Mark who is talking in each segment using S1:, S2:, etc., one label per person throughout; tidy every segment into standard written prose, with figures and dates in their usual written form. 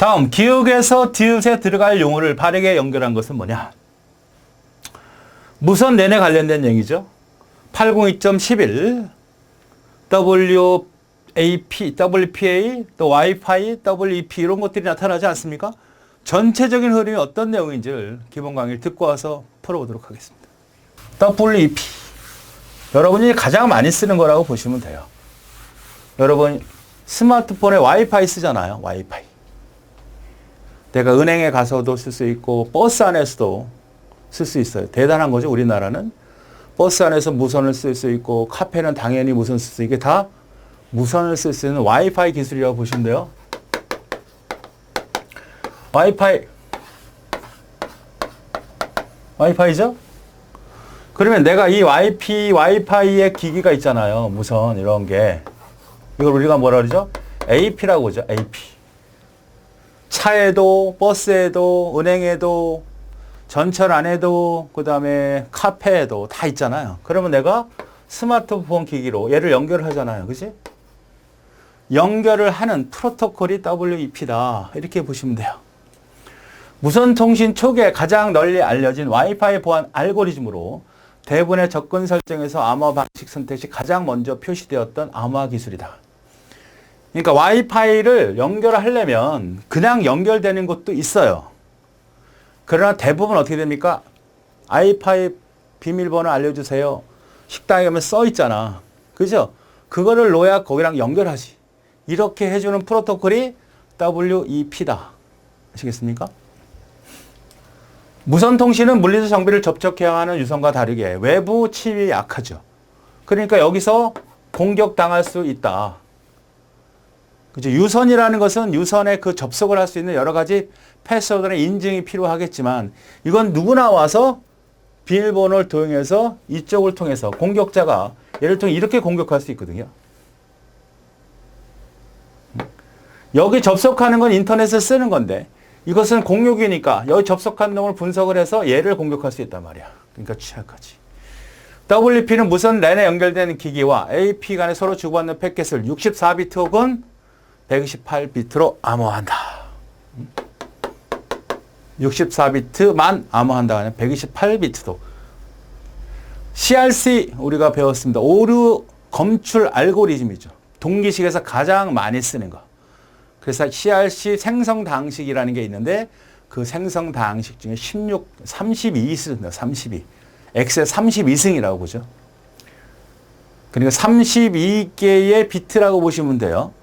S1: 다음, 기역에서 디귿에 들어갈 용어를 바르게 연결한 것은 뭐냐? 무선 내내 관련된 얘기죠. 802.11, WAP, WPA, 또 와이파이, WEP 이런 것들이 나타나지 않습니까? 전체적인 흐름이 어떤 내용인지를 기본 강의를 듣고 와서 풀어보도록 하겠습니다. WEP. 여러분이 가장 많이 쓰는 거라고 보시면 돼요. 여러분 스마트폰에 와이파이 쓰잖아요. 와이파이. 내가 은행에 가서도 쓸 수 있고 버스 안에서도 쓸 수 있어요. 대단한 거죠. 우리나라는. 버스 안에서 무선을 쓸 수 있고 카페는 당연히 무선 쓸 수 있고 이게 다 무선을 쓸 수 있는 와이파이 기술이라고 보시면 돼요. 와이파이죠? 그러면 내가 이 와이파이의 기기가 있잖아요. 무선 이런 게. 이걸 우리가 뭐라 그러죠? AP라고 그러죠. AP. 차에도 버스에도 은행에도 전철 안에도 그다음에 카페에도 다 있잖아요. 그러면 내가 스마트폰 기기로 얘를 연결을 하잖아요. 그지? 연결을 하는 프로토콜이 WEP다. 이렇게 보시면 돼요. 무선통신 초기에 가장 널리 알려진 와이파이 보안 알고리즘으로 대부분의 접근 설정에서 암호화 방식 선택 시 가장 먼저 표시되었던 암호화 기술이다. 그러니까 와이파이를 연결하려면 그냥 연결되는 것도 있어요. 그러나 대부분 어떻게 됩니까? 와이파이 비밀번호 알려주세요. 식당에 가면 써 있잖아. 그죠? 그거를 넣어야 거기랑 연결하지. 이렇게 해주는 프로토콜이 WEP다. 아시겠습니까? 무선통신은 물리적 장비를 접촉해야 하는 유선과 다르게 외부 침입이 약하죠. 그러니까 여기서 공격당할 수 있다. 그죠? 유선이라는 것은 유선에 그 접속을 할 수 있는 여러 가지 패스워드나 인증이 필요하겠지만 이건 누구나 와서 비밀번호를 도용해서 이쪽을 통해서 공격자가 예를 통해 이렇게 공격할 수 있거든요. 여기 접속하는 건 인터넷을 쓰는 건데 이것은 공유기니까 여기 접속한 놈을 분석을 해서 얘를 공격할 수 있단 말이야. 그러니까 취약하지. WP는 무선 랜에 연결되는 기기와 AP 간에 서로 주고받는 패킷을 64비트 혹은 128비트로 암호화한다. 64비트만 암호한다. 아니면 128비트도. CRC 우리가 배웠습니다. 오류 검출 알고리즘이죠. 동기식에서 가장 많이 쓰는 거. 그래서 CRC 생성 방식이라는 게 있는데 그 생성 방식 중에 32 쓰는다. 32. X의 32승이라고 보죠. 그러니까 32개의 비트라고 보시면 돼요.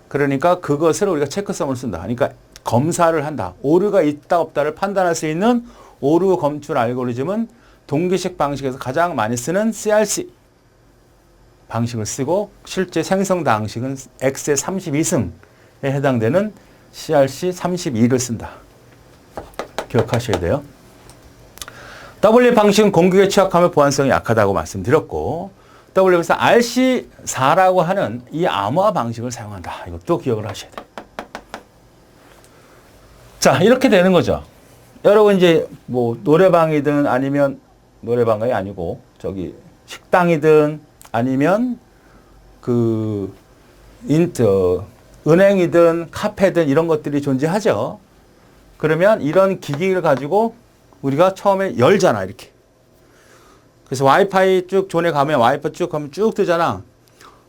S1: 그러니까 그것을 우리가 체크섬을 쓴다. 그러니까 검사를 한다. 오류가 있다 없다를 판단할 수 있는 오류 검출 알고리즘은 동기식 방식에서 가장 많이 쓰는 CRC 방식을 쓰고 실제 생성 방식은 X의 32승에 해당되는 CRC 32를 쓴다. 기억하셔야 돼요. W 방식은 공격에 취약하며 보안성이 약하다고 말씀드렸고 W에서 RC4라고 하는 이 암호화 방식을 사용한다. 이것도 기억을 하셔야 돼요. 자, 이렇게 되는 거죠. 여러분 이제 뭐 노래방이든 아니면 노래방이 아니고 저기 식당이든 아니면 그 은행이든 카페든 이런 것들이 존재하죠. 그러면 이런 기기를 가지고 우리가 처음에 열잖아, 이렇게. 그래서 와이파이 쭉 존에 가면 와이파이 쭉 가면 쭉 뜨잖아.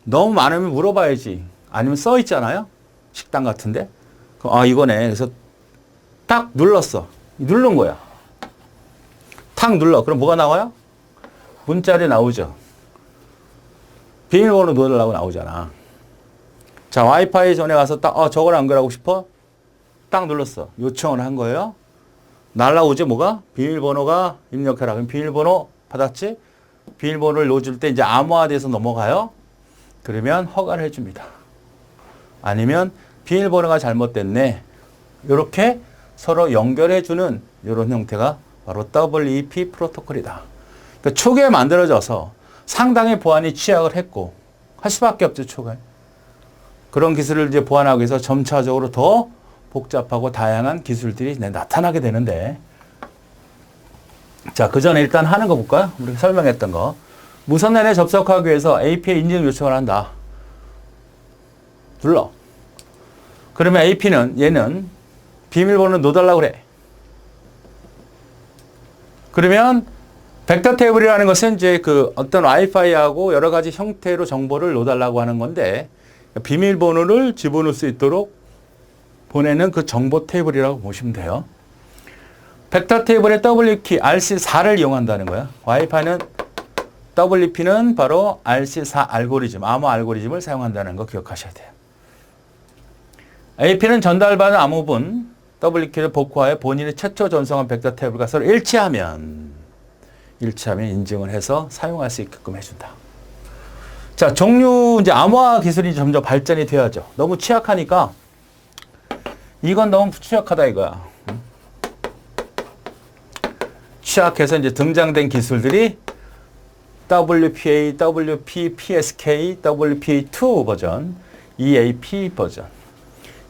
S1: 너무 많으면 물어봐야지. 아니면 써 있잖아요. 식당 같은데. 아, 이거네. 그래서 딱 눌렀어. 누른 거야. 탁 눌러. 그럼 뭐가 나와요? 문자리 나오죠. 비밀번호 넣으려고 나오잖아. 자, 와이파이 존에 가서 딱, 저걸 연결하고 싶어? 딱 눌렀어. 요청을 한 거예요. 날라오죠, 뭐가? 비밀번호가 입력해라. 그럼 비밀번호 받았지? 비밀번호를 넣어줄 때 이제 암호화돼서 넘어가요. 그러면 허가를 해줍니다. 아니면 비밀번호가 잘못됐네. 이렇게 서로 연결해주는 이런 형태가 바로 WEP 프로토콜이다. 그러니까 초기에 만들어져서 상당히 보안이 취약을 했고 할 수밖에 없죠, 초기에. 그런 기술을 이제 보완하기 위해서 점차적으로 더 복잡하고 다양한 기술들이 나타나게 되는데 자, 그 전에 일단 하는 거 볼까요? 우리가 설명했던 거. 무선랜에 접속하기 위해서 API 인증 요청을 한다. 눌러. 그러면 AP는 얘는 비밀번호 넣어달라고 그래. 그러면 벡터 테이블이라는 것은 이제 그 어떤 와이파이하고 여러 가지 형태로 정보를 넣어달라고 하는 건데 비밀번호를 집어넣을 수 있도록 보내는 그 정보 테이블이라고 보시면 돼요. 벡터 테이블의 W키 RC4를 이용한다는 거야. 와이파이는 WP는 바로 RC4 알고리즘, 암호 알고리즘을 사용한다는 거 기억하셔야 돼요. AP는 전달받은 암호분 W키를 복구하여 본인이 최초 전송한 벡터 테이블과 서로 일치하면 인증을 해서 사용할 수 있게끔 해준다. 자, 종류 이제 암호화 기술이 점점 발전이 되어야죠. 너무 취약하니까 이건 너무 취약하다 이거야. 취약해서 이제 등장된 기술들이 WPA, WP, PSK, WPA2 버전, EAP 버전.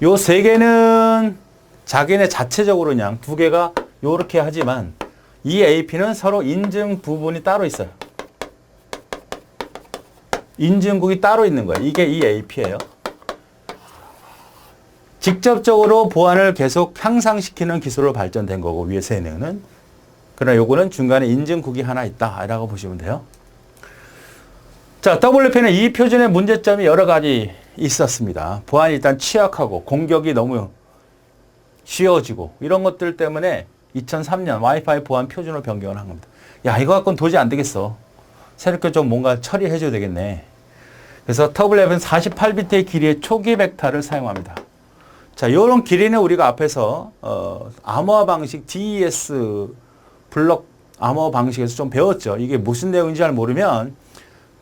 S1: 요 세 개는 자기네 자체적으로 그냥 두 개가 요렇게 하지만 EAP는 서로 인증 부분이 따로 있어요. 인증국이 따로 있는 거예요. 이게 EAP예요. 직접적으로 보안을 계속 향상시키는 기술로 발전된 거고 위에 세 개는. 그러나 요거는 중간에 인증국이 하나 있다라고 보시면 돼요. 자, WP는 이 표준의 문제점이 여러 가지 있었습니다. 보안이 일단 취약하고 공격이 너무 쉬워지고 이런 것들 때문에 2003년 와이파이 보안 표준으로 변경을 한 겁니다. 야, 이거 갖고는 도저히 안 되겠어. 새롭게 좀 뭔가 처리해줘야 되겠네. 그래서 WP는 48비트의 길이의 초기 벡터를 사용합니다. 자, 이런 길이는 우리가 앞에서 암호화 방식 DES 블록 암호화 방식에서 좀 배웠죠. 이게 무슨 내용인지 잘 모르면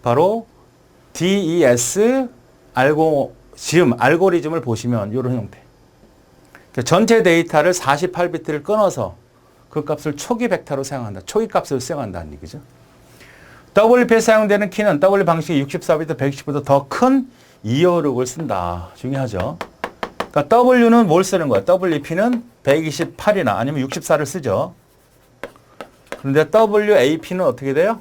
S1: 바로 DES 알고리즘을 보시면 이런 형태. 전체 데이터를 48비트를 끊어서 그 값을 초기 벡터로 사용한다. 초기 값으로 사용한다는 얘기죠. WP에 사용되는 키는 W 방식이 64비트, 120비트 더 큰 256을 쓴다. 중요하죠. 그러니까 W는 뭘 쓰는 거야? WP는 128이나 아니면 64를 쓰죠. 그런데 WAP는 어떻게 돼요?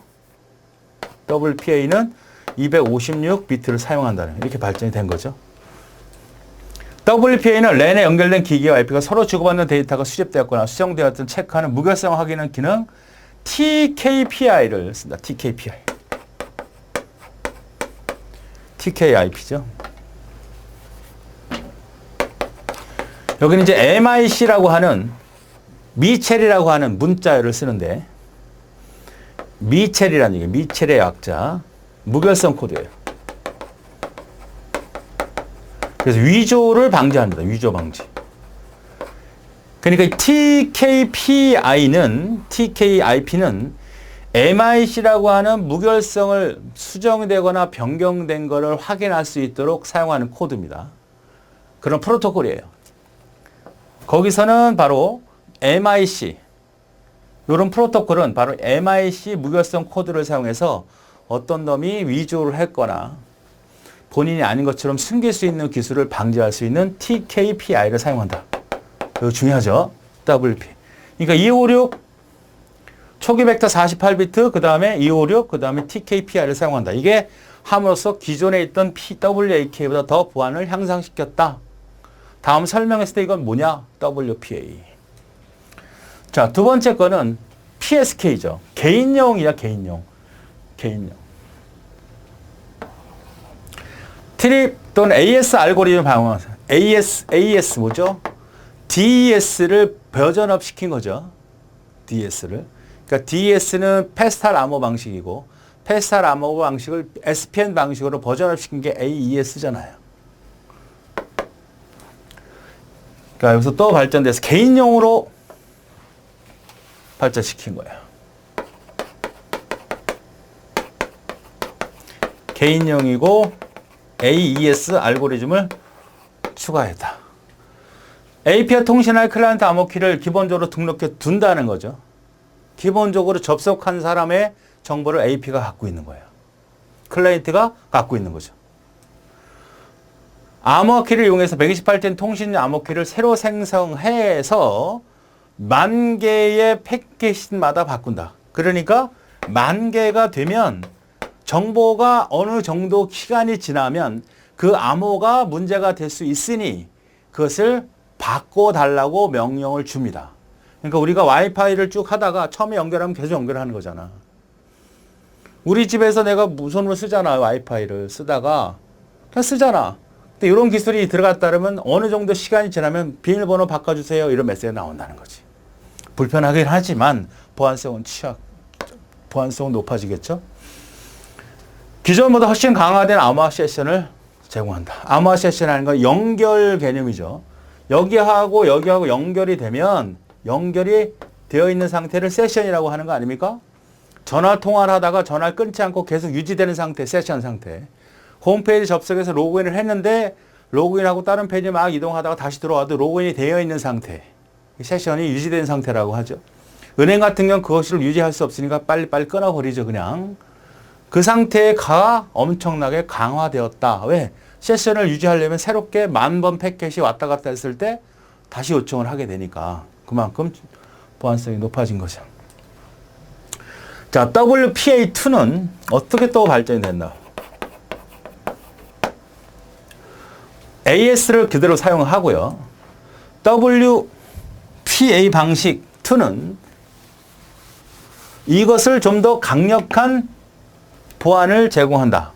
S1: WPA는 256비트를 사용한다는 이렇게 발전이 된 거죠. WPA는 랜에 연결된 기기와 IP가 서로 주고받는 데이터가 수집되었거나 수정되었던 체크하는 무결성 확인은 기능 TKPI를 쓴다. TKPI. TKIP죠. 여기는 이제 MIC라고 하는 미첼이라고 하는 문자열을 쓰는데 미첼이라는 얘기, 미첼의 약자, 무결성 코드예요. 그래서 위조를 방지합니다. 위조 방지. 그러니까 TKIP는 MIC라고 하는 무결성을 수정되거나 변경된 것을 확인할 수 있도록 사용하는 코드입니다. 그런 프로토콜이에요. 거기서는 바로 MIC, 이런 프로토콜은 바로 MIC 무결성 코드를 사용해서 어떤 놈이 위조를 했거나 본인이 아닌 것처럼 숨길 수 있는 기술을 방지할 수 있는 TKPI를 사용한다. 이거 중요하죠. WP. 그러니까 256 초기 벡터 48비트, 그 다음에 256, 그 다음에 TKPI를 사용한다. 이게 함으로써 기존에 있던 PWAK보다 더 보안을 향상시켰다. 다음 설명했을 때 이건 뭐냐? WPA. 자, 두 번째 거는 PSK죠. 개인용이야, 개인용. 트립 또는 AS 알고리즘 방어하세요. AS 뭐죠? DES를 버전업 시킨 거죠. DES를. 그러니까 DES는 페스탈 암호 방식이고 페스탈 암호 방식을 SPN 방식으로 버전업 시킨 게 AES잖아요. 그러니까 여기서 또 발전돼서 개인용으로 발전시킨 거예요. 개인용이고 AES 알고리즘을 추가했다. AP와 통신할 클라이언트 암호키를 기본적으로 등록해 둔다는 거죠. 기본적으로 접속한 사람의 정보를 AP가 갖고 있는 거예요. 클라이언트가 갖고 있는 거죠. 암호키를 이용해서 128진 통신 암호키를 새로 생성해서 10,000개의 패킷마다 바꾼다. 그러니까 10,000개가 되면 정보가 어느 정도 시간이 지나면 그 암호가 문제가 될 수 있으니 그것을 바꿔달라고 명령을 줍니다. 그러니까 우리가 와이파이를 쭉 하다가 처음에 연결하면 계속 연결하는 거잖아. 우리 집에서 내가 무선으로 쓰잖아. 와이파이를 쓰다가 그냥 쓰잖아. 근데 이런 기술이 들어갔다 그러면 어느 정도 시간이 지나면 비밀번호 바꿔주세요. 이런 메시지가 나온다는 거지. 불편하긴 하지만 보안성은 높아지겠죠. 기존보다 훨씬 강화된 암호화 세션을 제공한다. 암호화 세션이라는 건 연결 개념이죠. 여기하고 여기하고 연결이 되면 연결이 되어 있는 상태를 세션이라고 하는 거 아닙니까? 전화 통화를 하다가 전화를 끊지 않고 계속 유지되는 상태, 세션 상태. 홈페이지 접속해서 로그인을 했는데 로그인하고 다른 페이지 막 이동하다가 다시 들어와도 로그인이 되어 있는 상태. 세션이 유지된 상태라고 하죠. 은행 같은 경우는 그것을 유지할 수 없으니까 빨리빨리 끊어버리죠, 그냥. 그 상태가 엄청나게 강화되었다. 왜? 세션을 유지하려면 새롭게 10,000번 패킷이 왔다 갔다 했을 때 다시 요청을 하게 되니까 그만큼 보안성이 높아진 거죠. 자, WPA2는 어떻게 또 발전이 됐나? AS를 그대로 사용하고요. WPA 방식 2는 이것을 좀 더 강력한 보안을 제공한다.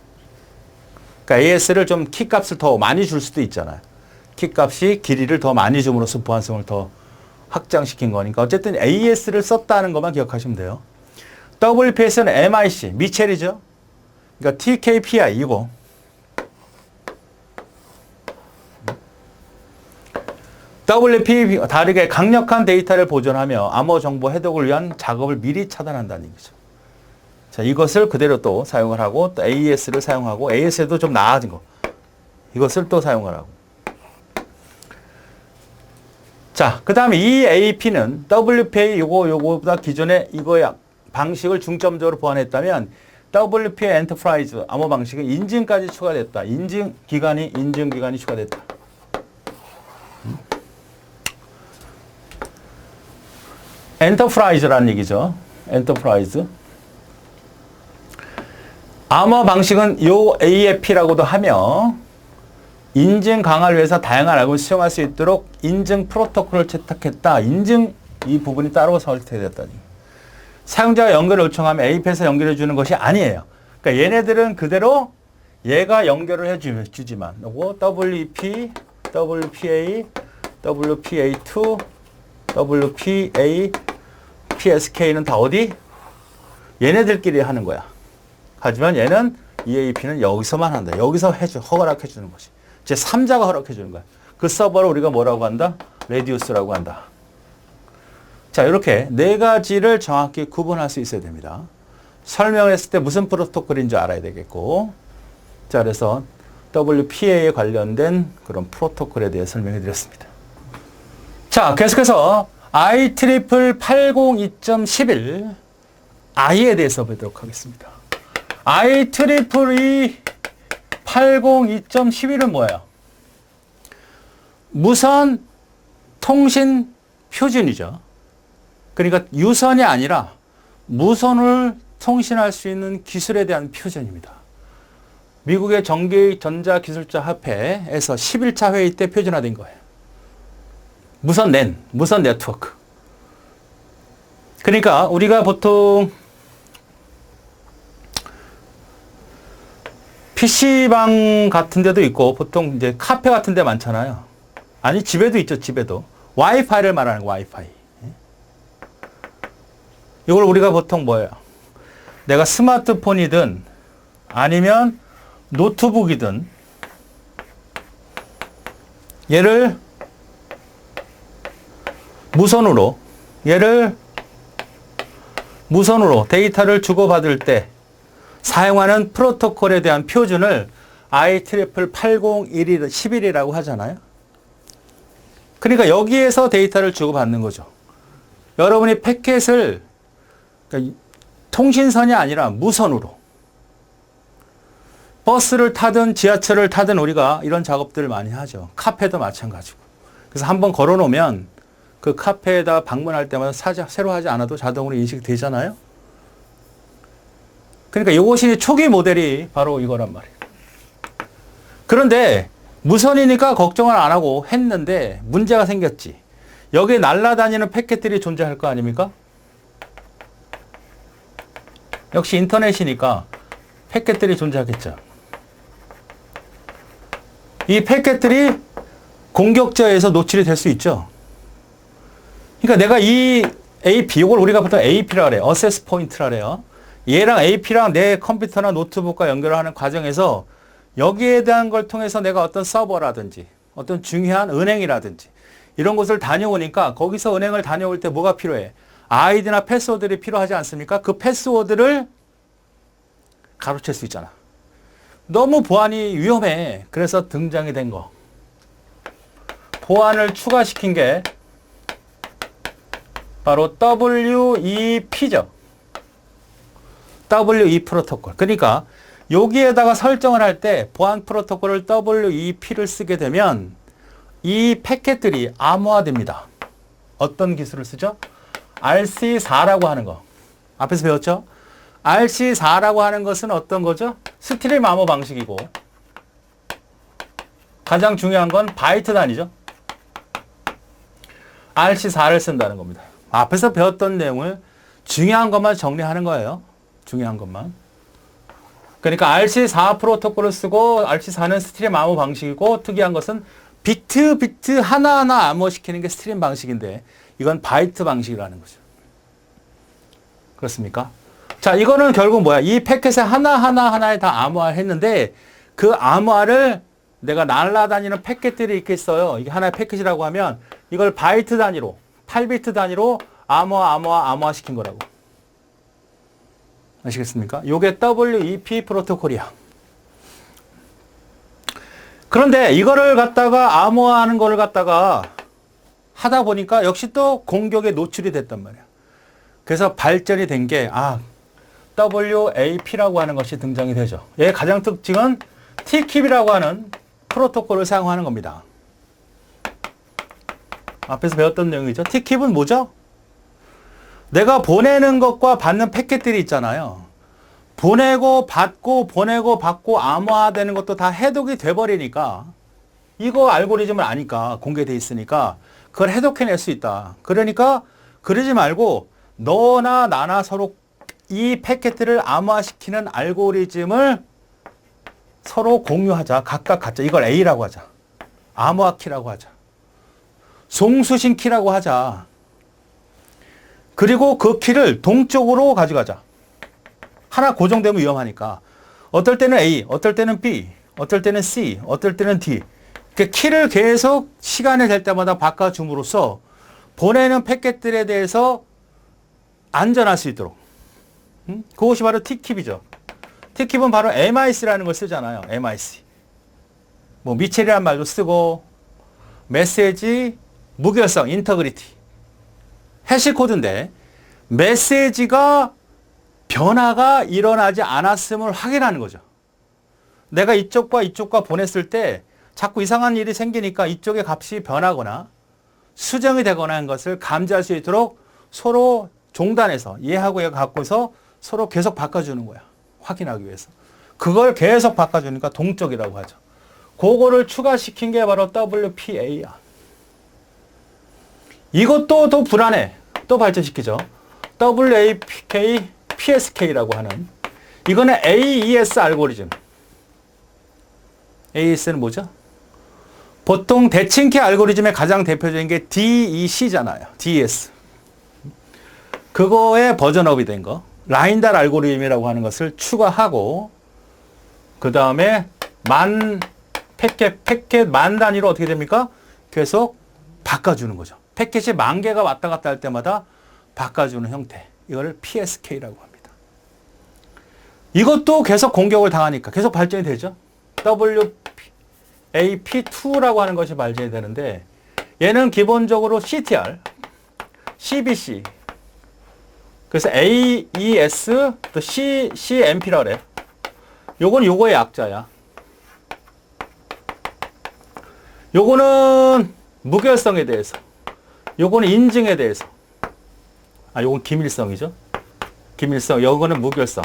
S1: 그러니까 AS를 좀 키값을 더 많이 줄 수도 있잖아요. 키값이 길이를 더 많이 줌으로써 보안성을 더 확장시킨 거니까 어쨌든 AS를 썼다는 것만 기억하시면 돼요. WPS는 MIC, 미첼이죠. 그러니까 TKPI 이거. WPA 다르게 강력한 데이터를 보존하며 암호 정보 해독을 위한 작업을 미리 차단한다는 얘기죠. 자, 이것을 그대로 또 사용을 하고 또 AES를 사용하고 AS에도 좀 나아진 거. 이것을 또 사용을 하고. 자, 그다음에 EAP는 WPA 요거보다 기존의 이거야 방식을 중점적으로 보완했다면 WPA 엔터프라이즈 암호 방식은 인증까지 추가됐다. 인증 기간이 추가됐다. 엔터프라이즈라는 얘기죠. 엔터프라이즈. 암호 방식은 요 AFP라고도 하며 인증 강화를 위해서 다양한 알고리즘을 수용할 수 있도록 인증 프로토콜을 채택했다. 인증 이 부분이 따로 설계되었다니. 사용자가 연결을 요청하면 AP에서 연결해 주는 것이 아니에요. 그러니까 얘네들은 그대로 얘가 연결을 해 주지만 요거 WP, WPA, WPA2, WPA, PSK는 다 어디? 얘네들끼리 하는 거야. 하지만 얘는 EAP는 여기서만 한다. 여기서 허락해 주는 것이. 제 3자가 허락해 주는 거야. 그 서버를 우리가 뭐라고 한다? 레디우스라고 한다. 자, 이렇게 네 가지를 정확히 구분할 수 있어야 됩니다. 설명했을 때 무슨 프로토콜인지 알아야 되겠고. 자, 그래서 WPA에 관련된 그런 프로토콜에 대해 설명해 드렸습니다. 자, 계속해서 IEEE 802.11 I에 대해서 보도록 하겠습니다. IEEE 802.11은 뭐예요? 무선 통신 표준이죠. 그러니까 유선이 아니라 무선을 통신할 수 있는 기술에 대한 표준입니다. 미국의 전자기술자 협회에서 11차 회의 때 표준화된 거예요. 무선 네트워크. 그러니까 우리가 보통 PC방 같은 데도 있고 보통 이제 카페 같은 데 많잖아요. 아니, 집에도 있죠, 집에도. 와이파이를 말하는 거, 와이파이. 이걸 우리가 보통 뭐예요? 내가 스마트폰이든 아니면 노트북이든 얘를 무선으로 데이터를 주고받을 때 사용하는 프로토콜에 대한 표준을 IEEE 801.11이라고 하잖아요. 그러니까 여기에서 데이터를 주고받는 거죠. 여러분이 패킷을 그러니까 통신선이 아니라 무선으로 버스를 타든 지하철을 타든 우리가 이런 작업들을 많이 하죠. 카페도 마찬가지고. 그래서 한번 걸어놓으면 그 카페에다 방문할 때마다 새로 하지 않아도 자동으로 인식되잖아요. 그러니까 이것이 초기 모델이 바로 이거란 말이에요. 그런데 무선이니까 걱정을 안 하고 했는데 문제가 생겼지. 여기 날아다니는 패킷들이 존재할 거 아닙니까? 역시 인터넷이니까 패킷들이 존재하겠죠. 이 패킷들이 공격자에 의해서 노출이 될 수 있죠. 그러니까 내가 이 AP, 이걸 우리가 보통 AP라 그래요. 어세스 포인트라 그래요. 얘랑 AP랑 내 컴퓨터나 노트북과 연결하는 과정에서 여기에 대한 걸 통해서 내가 어떤 서버라든지 어떤 중요한 은행이라든지 이런 곳을 다녀오니까 거기서 은행을 다녀올 때 뭐가 필요해? 아이디나 패스워드들이 필요하지 않습니까? 그 패스워드를 가로챌 수 있잖아. 너무 보안이 위험해. 그래서 등장이 된 거. 보안을 추가시킨 게 바로 WEP죠. WE 프로토콜. 그러니까 여기에다가 설정을 할 때 보안 프로토콜을 WEP를 쓰게 되면 이 패킷들이 암호화됩니다. 어떤 기술을 쓰죠? RC4라고 하는 거. 앞에서 배웠죠? RC4라고 하는 것은 어떤 거죠? 스트림 암호 방식이고 가장 중요한 건 바이트 단위죠. RC4를 쓴다는 겁니다. 앞에서 배웠던 내용을 중요한 것만 정리하는 거예요. 중요한 것만. 그러니까 RC4 프로토콜을 쓰고 RC4는 스트림 암호 방식이고 특이한 것은 비트 하나하나 암호시키는 게 스트림 방식인데 이건 바이트 방식이라는 거죠. 그렇습니까? 자, 이거는 결국 뭐야? 이 패킷의 하나하나에 다 암호화를 했는데 그 암호화를 내가 날아다니는 패킷들이 있겠어요. 이게 하나의 패킷이라고 하면 이걸 바이트 단위로 8비트 단위로 암호화 시킨 거라고. 아시겠습니까? 요게 WEP 프로토콜이야. 그런데 이거를 갖다가 암호화하는 거를 갖다가 하다 보니까 역시 또 공격에 노출이 됐단 말이야. 그래서 발전이 된 게 WAP라고 하는 것이 등장이 되죠. 얘의 가장 특징은 T킵이라고 하는 프로토콜을 사용하는 겁니다. 앞에서 배웠던 내용이죠. T킵은 뭐죠? 내가 보내는 것과 받는 패킷들이 있잖아요. 보내고 받고 암호화되는 것도 다 해독이 돼버리니까 이거 알고리즘을 아니까 공개돼 있으니까 그걸 해독해낼 수 있다. 그러니까 그러지 말고 너나 나나 서로 이 패킷들을 암호화시키는 알고리즘을 서로 공유하자. 각각 갖자. 이걸 A라고 하자. 암호화 키라고 하자. 송수신 키라고 하자. 그리고 그 키를 동쪽으로 가져가자. 하나 고정되면 위험하니까. 어떨 때는 A, 어떨 때는 B, 어떨 때는 C, 어떨 때는 D. 키를 계속 시간이 될 때마다 바꿔줌으로써 보내는 패킷들에 대해서 안전할 수 있도록. 그것이 바로 T킵이죠. T킵은 바로 MIC라는 걸 쓰잖아요. MIC. 뭐 미첼이라는 말도 쓰고 메시지 무결성, 인터그리티. 해시 코드인데 메시지가 변화가 일어나지 않았음을 확인하는 거죠. 내가 이쪽과 보냈을 때 자꾸 이상한 일이 생기니까 이쪽의 값이 변하거나 수정이 되거나 하는 것을 감지할 수 있도록 서로 종단해서 얘하고 얘가 갖고서 서로 계속 바꿔주는 거야. 확인하기 위해서. 그걸 계속 바꿔주니까 동적이라고 하죠. 그거를 추가시킨 게 바로 WPA야. 이것도 더 불안해. 또 발전시키죠. WAPK, PSK라고 하는. 이거는 AES 알고리즘. AES는 뭐죠? 보통 대칭키 알고리즘의 가장 대표적인 게 DEC잖아요. DES. 그거의 버전업이 된 거. 라인달 알고리즘이라고 하는 것을 추가하고 그 다음에 패킷 만 단위로 어떻게 됩니까? 계속 바꿔주는 거죠. 패킷이 10,000개가 왔다 갔다 할 때마다 바꿔주는 형태. 이걸 PSK라고 합니다. 이것도 계속 공격을 당하니까 계속 발전이 되죠. WAP2라고 하는 것이 발전이 되는데 얘는 기본적으로 CTR, CBC, 그래서 AES, 또 CMP라 그래. 요건 요거의 약자야. 요거는 무결성에 대해서. 요거는 인증에 대해서. 요건 기밀성이죠. 기밀성. 요거는 무결성.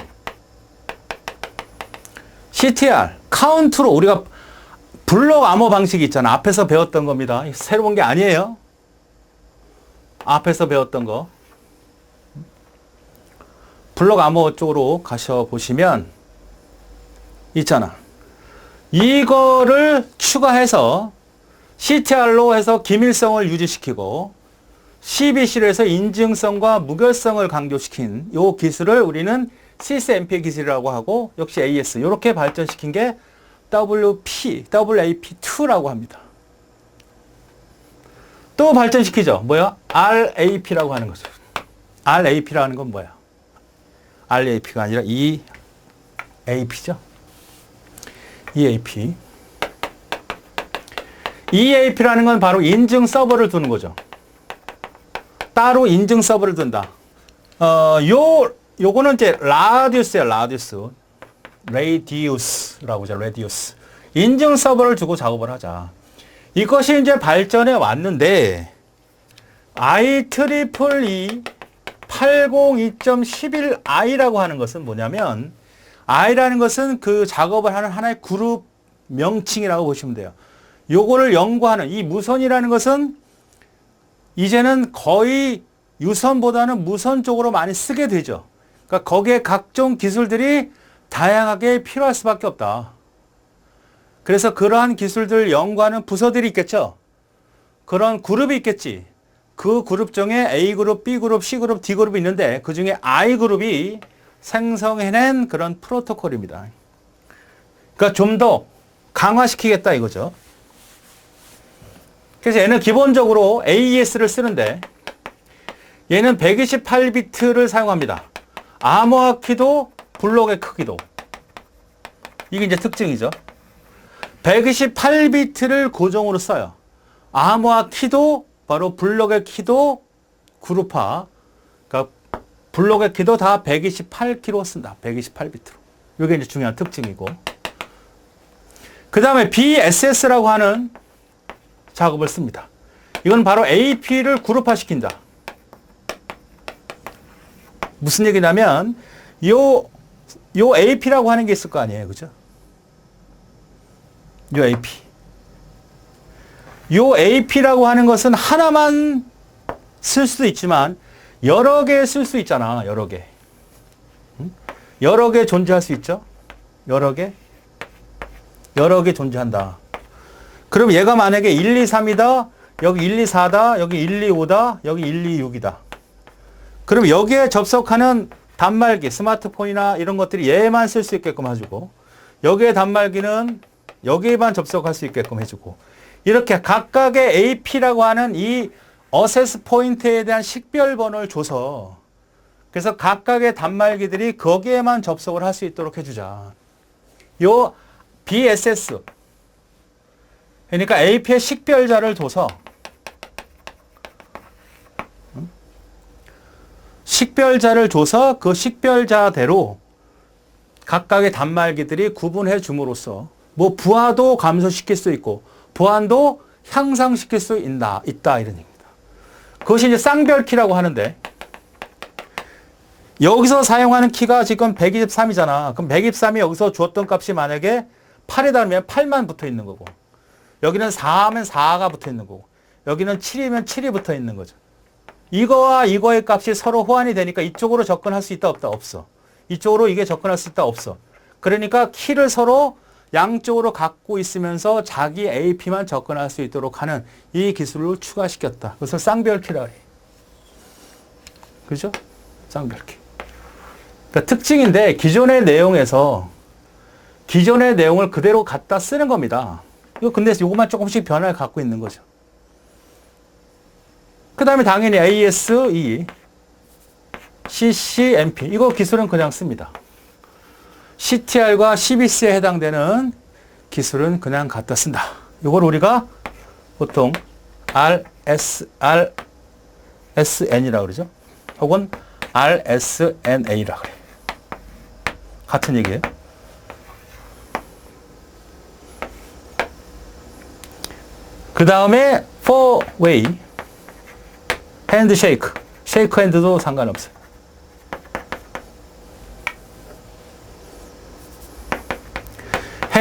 S1: CTR, 카운트로 우리가 블록 암호 방식이 있잖아. 앞에서 배웠던 겁니다. 새로운 게 아니에요. 앞에서 배웠던 거. 블록 암호 쪽으로 가셔 보시면 있잖아. 이거를 추가해서 CTR로 해서 기밀성을 유지시키고 CBC로 해서 인증성과 무결성을 강조시킨 이 기술을 우리는 CSMP 기술이라고 하고 역시 AS 이렇게 발전시킨 게 WAP2라고 합니다. 또 발전시키죠. 뭐야? RAP라고 하는 거죠. RAP라는 건 뭐야? RAP가 아니라 EAP죠. EAP. EAP라는 건 바로 인증 서버를 두는 거죠. 따로 인증 서버를 둔다. 요거는 이제 라디우스예요, 라디우스. 레디우스라고 하죠, 레디우스. 인증 서버를 두고 작업을 하자. 이것이 이제 발전해 왔는데, IEEE 802.11i라고 하는 것은 뭐냐면, I라는 것은 그 작업을 하는 하나의 그룹 명칭이라고 보시면 돼요. 요거를 연구하는 이 무선이라는 것은 이제는 거의 유선보다는 무선 쪽으로 많이 쓰게 되죠. 그러니까 거기에 각종 기술들이 다양하게 필요할 수밖에 없다. 그래서 그러한 기술들을 연구하는 부서들이 있겠죠. 그런 그룹이 있겠지. 그 그룹 중에 A그룹, B그룹, C그룹, D그룹이 있는데 그 중에 I그룹이 생성해낸 그런 프로토콜입니다. 그러니까 좀 더 강화시키겠다 이거죠. 그래서 얘는 기본적으로 AES를 쓰는데 얘는 128비트를 사용합니다. 암호화 키도 블록의 크기도. 이게 이제 특징이죠. 128비트를 고정으로 써요. 암호화 키도 바로 블록의 키도 그룹화. 그러니까 블록의 키도 다 128키로 쓴다. 128비트로. 이게 이제 중요한 특징이고. 그 다음에 BSS라고 하는 작업을 씁니다. 이건 바로 AP를 그룹화시킨다. 무슨 얘기냐면 요 AP라고 하는 게 있을 거 아니에요. 그죠? 요 AP. 요 AP라고 하는 것은 하나만 쓸 수도 있지만 여러 개 쓸 수 있잖아. 여러 개. 여러 개 존재할 수 있죠? 여러 개 존재한다. 그럼 얘가 만약에 1, 2, 3이다. 여기 1, 2, 4다. 여기 1, 2, 5다. 여기 1, 2, 6이다. 그럼 여기에 접속하는 단말기, 스마트폰이나 이런 것들이 얘만 쓸 수 있게끔 해주고 여기에 단말기는 여기에만 접속할 수 있게끔 해주고 이렇게 각각의 AP라고 하는 이 어세스 포인트에 대한 식별번호를 줘서 그래서 각각의 단말기들이 거기에만 접속을 할 수 있도록 해주자. 요 BSS 그러니까 AP의 식별자를 둬서 그 식별자대로 각각의 단말기들이 구분해 줌으로써 뭐 부하도 감소시킬 수 있고 보안도 향상시킬 수 있다 이런 얘기입니다. 그것이 이제 쌍별키라고 하는데 여기서 사용하는 키가 지금 123이잖아. 그럼 123이 여기서 주었던 값이 만약에 8이다 그러면 8만 붙어 있는 거고 여기는 4하면 4가 붙어 있는 거고 여기는 7이면 7이 붙어 있는 거죠. 이거와 이거의 값이 서로 호환이 되니까 이쪽으로 접근할 수 있다 없다? 없어. 이쪽으로 이게 접근할 수 있다 없어. 그러니까 키를 서로 양쪽으로 갖고 있으면서 자기 AP만 접근할 수 있도록 하는 이 기술을 추가시켰다. 그래서 쌍별키라 그래. 그죠? 쌍별키. 그러니까 특징인데 기존의 내용에서 기존의 내용을 그대로 갖다 쓰는 겁니다. 이거 근데 이것만 조금씩 변화를 갖고 있는 거죠. 그 다음에 당연히 ASE, CCMP 이거 기술은 그냥 씁니다. CTR과 CBC에 해당되는 기술은 그냥 갖다 쓴다. 이걸 우리가 보통 RSN이라고 그러죠. 혹은 RSNA라고 그래요. 같은 얘기예요. 그 다음에 4way 핸드쉐이크. 쉐이크 핸드도 상관없어요.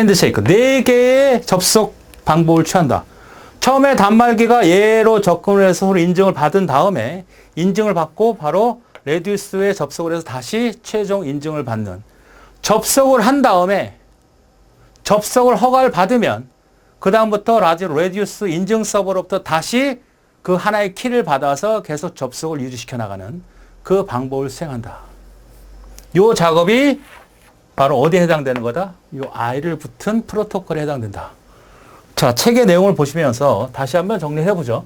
S1: 핸드쉐이크 4개의 접속 방법을 취한다. 처음에 단말기가 얘로 접근을 해서 서로 인증을 받은 다음에 인증을 받고 바로 레디우스에 접속을 해서 다시 최종 인증을 받는, 접속을 한 다음에 접속을 허가를 받으면 그 다음부터 레디우스 인증 서버로부터 다시 그 하나의 키를 받아서 계속 접속을 유지시켜 나가는 그 방법을 수행한다. 이 작업이 바로 어디에 해당되는 거다? 이 I를 붙은 프로토콜에 해당된다. 자, 책의 내용을 보시면서 다시 한번 정리해 보죠.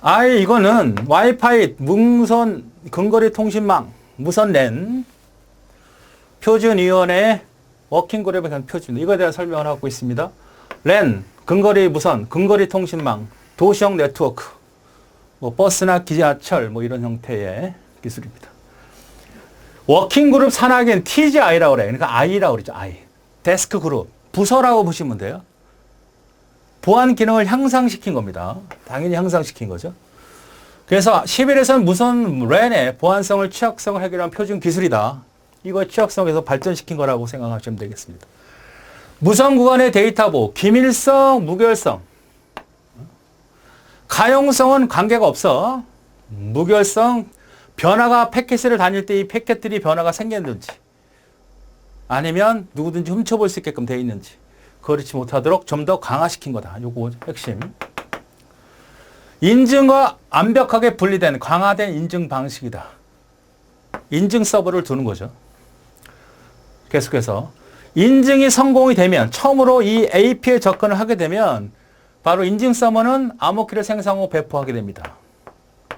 S1: I, 이거는 와이파이, 무선 근거리 통신망, 무선 랜, 표준위원회 워킹 그룹에 대한 표준, 이거에 대한 설명을 하고 있습니다. 랜, 근거리 무선, 근거리 통신망, 도시형 네트워크, 뭐 버스나 기차철, 뭐 이런 형태의 기술입니다. 워킹 그룹 산하기는 TGI라고 그래요. 그러니까 I라고 그러죠. I. 데스크 그룹, 부서라고 보시면 돼요. 보안 기능을 향상시킨 겁니다. 당연히 향상시킨 거죠. 그래서 11에서는 무선 랜의 보안성을 취약성을 해결한 표준 기술이다. 이거 취약성에서 발전시킨 거라고 생각하시면 되겠습니다. 무선 구간의 데이터 보호, 기밀성, 무결성. 가용성은 관계가 없어. 무결성, 변화가 패킷을 다닐 때 이 패킷들이 변화가 생겼는지 아니면 누구든지 훔쳐볼 수 있게끔 되어 있는지 그렇지 못하도록 좀 더 강화시킨 거다. 요거 핵심. 인증과 완벽하게 분리된 강화된 인증 방식이다. 인증 서버를 두는 거죠. 계속해서 인증이 성공이 되면 처음으로 이 AP에 접근을 하게 되면 바로 인증 서버는 암호키를 생성하고 배포하게 됩니다.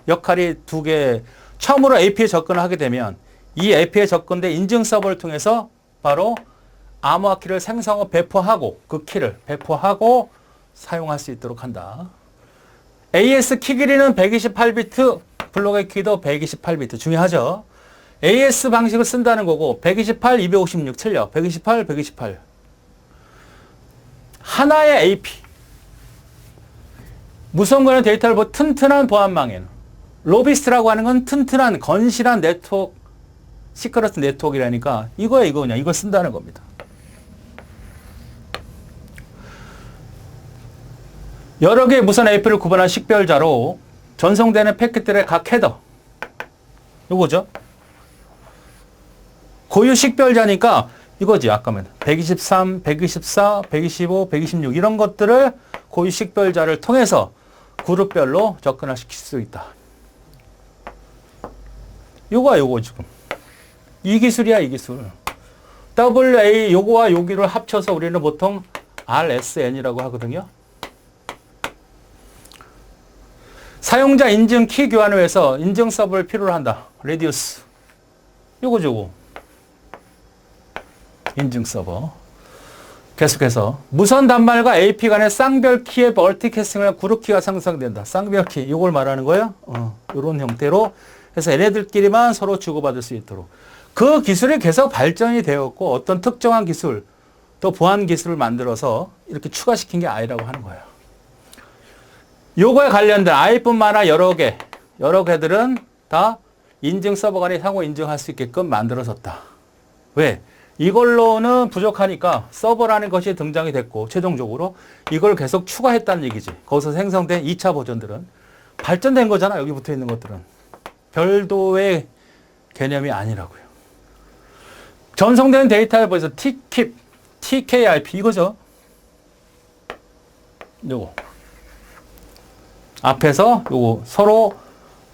S1: 역할이 두 개. 처음으로 AP에 접근을 하게 되면 이 AP에 접근된 인증 서버를 통해서 바로 암호화키를 생성하고 배포하고 그 키를 배포하고 사용할 수 있도록 한다. AS 키 길이는 128비트, 블록의 키도 128비트. 중요하죠. AS 방식을 쓴다는 거고 128, 256 틀려. 128, 128. 하나의 AP. 무선관의 데이터를 튼튼한 보안망에는 로비스트라고 하는 건 튼튼한 건실한 네트워크, 시크릿 네트워크라니까 이거야 이거냐 이걸 쓴다는 겁니다. 여러 개의 무선 AP를 구분한 식별자로 전송되는 패킷들의 각 헤더. 요거죠. 고유 식별자니까 이거지. 아까면 123, 124, 125, 126 이런 것들을 고유 식별자를 통해서 그룹별로 접근을 시킬 수 있다. 요거 지금. 이 기술이야, 이 기술. WA 요거와 여기를 합쳐서 우리는 보통 RSN이라고 하거든요. 사용자 인증 키 교환을 위해서 인증 서버를 필요로 한다. 레디우스. 요거. 인증 서버. 계속해서 무선 단말과 AP 간의 쌍별 키의 멀티캐스팅을 그룹 키가 생성된다. 쌍별 키. 요걸 말하는 거예요. 요런 형태로 해서 얘네들끼리만 서로 주고받을 수 있도록. 그 기술이 계속 발전이 되었고 어떤 특정한 기술, 또 보안 기술을 만들어서 이렇게 추가시킨 게 I라고 하는 거예요. 요거에 관련된 I뿐만 아니라 여러 개들은 다 인증 서버 간에 상호 인증할 수 있게끔 만들어졌다. 왜? 이걸로는 부족하니까 서버라는 것이 등장이 됐고 최종적으로 이걸 계속 추가했다는 얘기지. 거기서 생성된 2차 버전들은 발전된 거잖아. 여기 붙어 있는 것들은. 별도의 개념이 아니라고요. 전송되는 데이터에 보여서 TKIP, TKIP 이거죠. 요거. 앞에서 요거 서로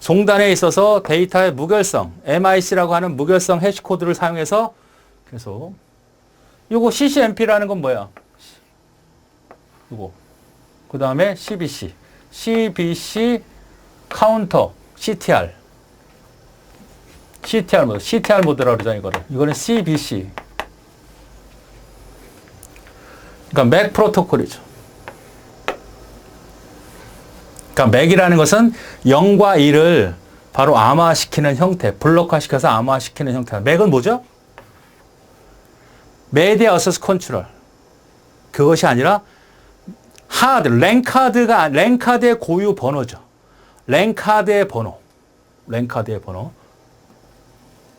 S1: 종단에 있어서 데이터의 무결성, MIC라고 하는 무결성 해시 코드를 사용해서 계속 요거 CCMP라는 건 뭐야? 요거. 그 다음에 CBC, CBC 카운터, CTR. CTR 모드라고 그러잖아, 이거를. 이거는 CBC. 그러니까 맥 프로토콜이죠. 그러니까 맥이라는 것은 0과 1을 바로 암호화시키는 형태, 블록화시켜서 암호화시키는 형태. 맥은 뭐죠? 메디아 어세스 컨트롤. 그것이 아니라 랜카드의 고유 번호죠. 랜카드의 번호.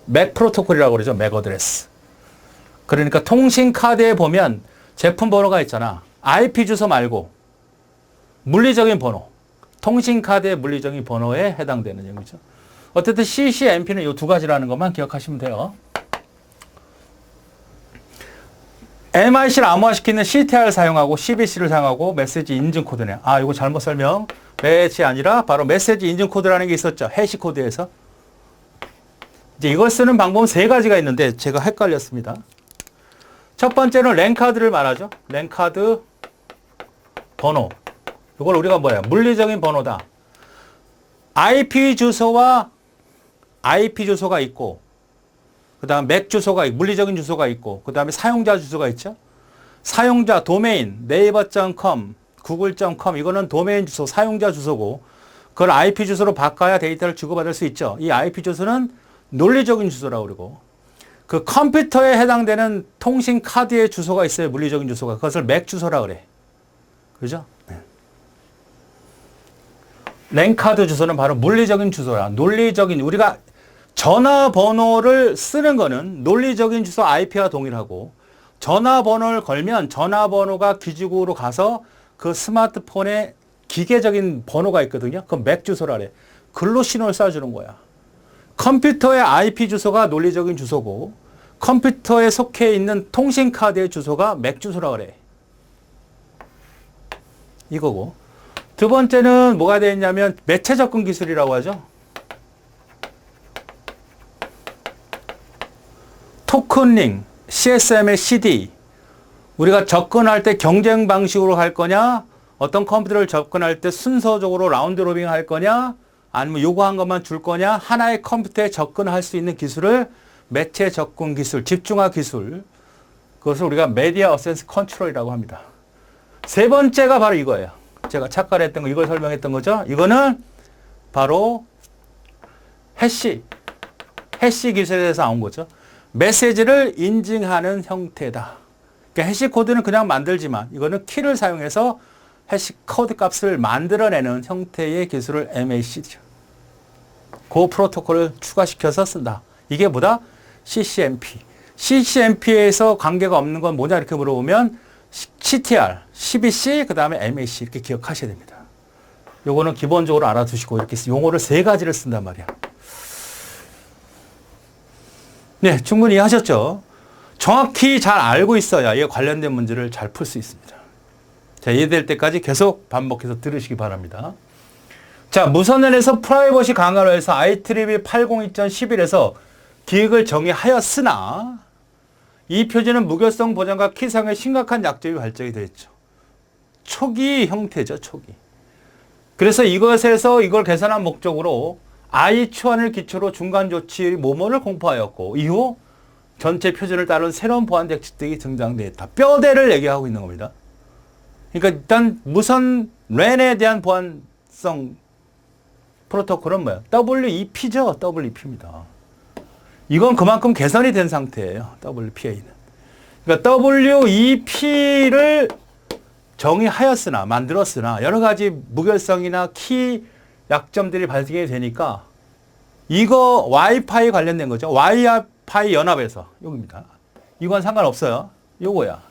S1: 맥 프로토콜이라고 그러죠. 맥 어드레스. 그러니까 통신카드에 보면 제품 번호가 있잖아. IP 주소 말고 물리적인 번호. 통신카드의 물리적인 번호에 해당되는 얘기죠. 어쨌든 CCNP는 이 두 가지라는 것만 기억하시면 돼요. MIC를 암호화시키는 CTR 사용하고 CBC를 사용하고 메시지 인증 코드네. 아, 이거 잘못 설명. 매치 아니라 바로 메시지 인증 코드라는 게 있었죠. 해시 코드에서. 이제 이걸 쓰는 방법은 세 가지가 있는데 제가 헷갈렸습니다. 첫 번째는 랜카드를 말하죠. 랜카드 번호. 이걸 우리가 뭐야? 물리적인 번호다. IP 주소와 IP 주소가 있고, 그 다음 맥 주소가, 물리적인 주소가 있고, 그 다음에 사용자 주소가 있죠. 사용자 도메인, 네이버.com, 구글.com, 이거는 도메인 주소, 사용자 주소고, 그걸 IP 주소로 바꿔야 데이터를 주고받을 수 있죠. 이 IP 주소는 논리적인 주소라고 그러고, 그 컴퓨터에 해당되는 통신 카드의 주소가 있어요. 물리적인 주소가. 그것을 맥 주소라 그래. 그죠? 네. 랜카드 주소는 바로 물리적인 주소야. 논리적인, 우리가 전화번호를 쓰는 거는 논리적인 주소 IP와 동일하고, 전화번호를 걸면 전화번호가 기지국으로 가서 그 스마트폰에 기계적인 번호가 있거든요. 그건 맥 주소라 그래. 글로 신호를 쏴주는 거야. 컴퓨터의 IP 주소가 논리적인 주소고, 컴퓨터에 속해 있는 통신카드의 주소가 맥 주소라 그래. 이거고. 두 번째는 뭐가 되어 있냐면 매체 접근 기술이라고 하죠. 토큰링, CSM의 CD. 우리가 접근할 때 경쟁 방식으로 할 거냐, 어떤 컴퓨터를 접근할 때 순서적으로 라운드 로빙 할 거냐, 아니면 요구한 것만 줄 거냐, 하나의 컴퓨터에 접근할 수 있는 기술을 매체 접근 기술, 집중화 기술, 그것을 우리가 메디어 어센스 컨트롤이라고 합니다. 세 번째가 바로 이거예요. 제가 착각했던 거, 이걸 설명했던 거죠. 이거는 바로 해시 기술에 대해서 나온 거죠. 메시지를 인증하는 형태다. 그러니까 해시 코드는 그냥 만들지만 이거는 키를 사용해서 해시 코드 값을 만들어내는 형태의 기술을 MAC죠. 그 프로토콜을 추가시켜서 쓴다. 이게 뭐다? CCNP. CCNP에서 관계가 없는 건 뭐냐 이렇게 물어보면 CTR, CBC, 그 다음에 MAC 이렇게 기억하셔야 됩니다. 요거는 기본적으로 알아두시고 이렇게 용어를 세 가지를 쓴단 말이야. 네, 충분히 하셨죠? 정확히 잘 알고 있어야 이에 관련된 문제를 잘 풀 수 있습니다. 자, 이해될 때까지 계속 반복해서 들으시기 바랍니다. 자, 무선랜에서 프라이버시 강화를 해서 IEEE 802.11에서 기획을 정의하였으나 이 표준은 무결성 보장과 키상의 심각한 약점이 발생이 되었죠. 초기 형태죠, 초기. 그래서 이것에서 이걸 개선한 목적으로 I 초안을 기초로 중간 조치 모모를 공포하였고 이후 전체 표준을 따른 새로운 보안 대책들이 등장되었다. 뼈대를 얘기하고 있는 겁니다. 그러니까 일단 무선 랜에 대한 보안성 프로토콜은 뭐야? WEP죠. WEP입니다. 이건 그만큼 개선이 된 상태예요. WPA는. 그러니까 WEP를 정의하였으나 만들었으나 여러 가지 무결성이나 키 약점들이 발생이 되니까 이거 와이파이 관련된 거죠. 와이파이 연합에서 여기입니다. 이건 상관없어요. 요거야.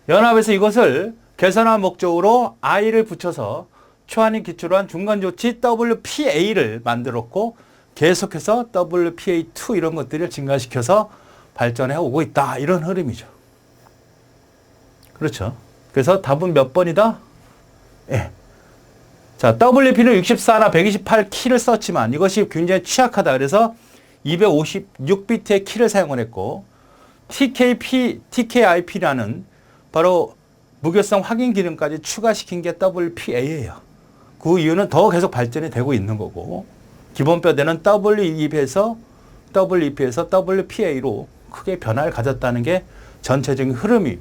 S1: 연합에서 이것을 개선한 목적으로 I를 붙여서 초안이 기초로 한 중간조치 WPA를 만들었고 계속해서 WPA2 이런 것들을 증가시켜서 발전해 오고 있다. 이런 흐름이죠. 그렇죠. 그래서 답은 몇 번이다? 예. 자, WP는 64나 128 키를 썼지만 이것이 굉장히 취약하다. 그래서 256비트의 키를 사용을 했고 TKIP라는 바로 무결성 확인 기능까지 추가시킨 게 WPA예요. 그 이유는 더 계속 발전이 되고 있는 거고 기본 뼈대는 WEP에서 WPA로 크게 변화를 가졌다는 게 전체적인 흐름이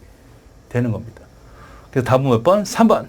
S1: 되는 겁니다. 그래서 답은 몇 번? 3번.